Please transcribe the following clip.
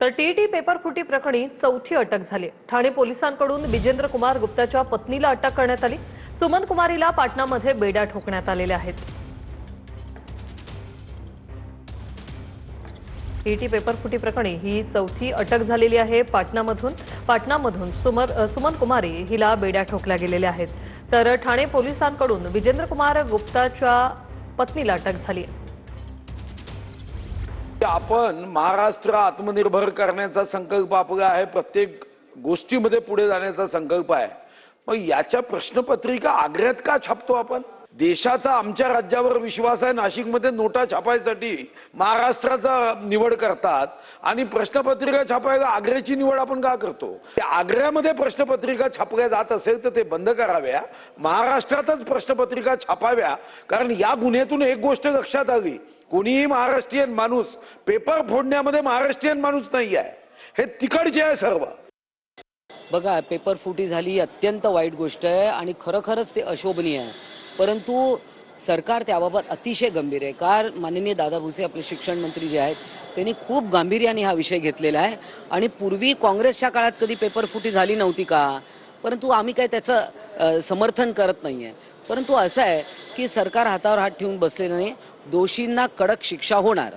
तर TET paper फुटी प्रकरणी चौथी अटक झाली। ठाणे पोलिसांकडून विजेंद्र कुमार गुप्ताच्या पत्नीला अटक करण्यात आली। सुमन कुमारीला पाटणामध्ये बेड्या ठोकण्यात आलेल्या आहेत। टीईटी पेपर फुटी प्रकरणी ही चौथी अटक झालेली आहे। पाटणामधून सुमन कुमारी हिला बेड्या ठोकल्या गेलेल्या आहेत। तर ठाणे पोलिसांकडून विजेंद्र कुमार गुप्ताच्या पत्नीला अटक झाली आहे। आपण महाराष्ट्र आत्मनिर्भर करण्याचा संकल्प आपला आहे, प्रत्येक गोष्टीमध्ये पुढे जाण्याचा संकल्प आहे। मग याच्या प्रश्नपत्रिका आग्र्यात का छापतो आपण? देशाचा आमच्या राज्यावर विश्वास आहे। नाशिकमध्ये नोटा छापायसाठी महाराष्ट्राचा निवड करतात आणि प्रश्नपत्रिका छापायला आग्र्याची निवड आपण का करतो? आग्र्यामध्ये प्रश्नपत्रिका छापल्या जात असेल तर ते बंद कराव्या, महाराष्ट्रातच प्रश्नपत्रिका छापाव्या। कारण या गुन्ह्यातून एक गोष्ट लक्षात आली, कोणीही महाराष्ट्रीयन माणूस पेपर फोडण्यामध्ये महाराष्ट्रीयन माणूस नाही आहे, हे तिकडचे आहे सर्व। बघा, पेपर फुटी झाली ही अत्यंत वाईट गोष्ट आहे आणि खरोखरच ते अशोभनीय आहे। परंतु सरकार त्याबाबत अतिशय गंभीर आहे। कारण माननीय दादा भुसे आपले शिक्षण मंत्री जे आहेत त्यांनी खूप गांभीर्याने हा विषय घेतलेला आहे। आणि पूर्वी काँग्रेसच्या काळात कधी पेपर फुटी झाली नव्हती का? परंतु आम्ही काय त्याचं समर्थन करत नाही आहे। परंतु असं आहे की सरकार हातावर हात ठेवून बसलेलं नाही, दोषींना कडक शिक्षा होणार।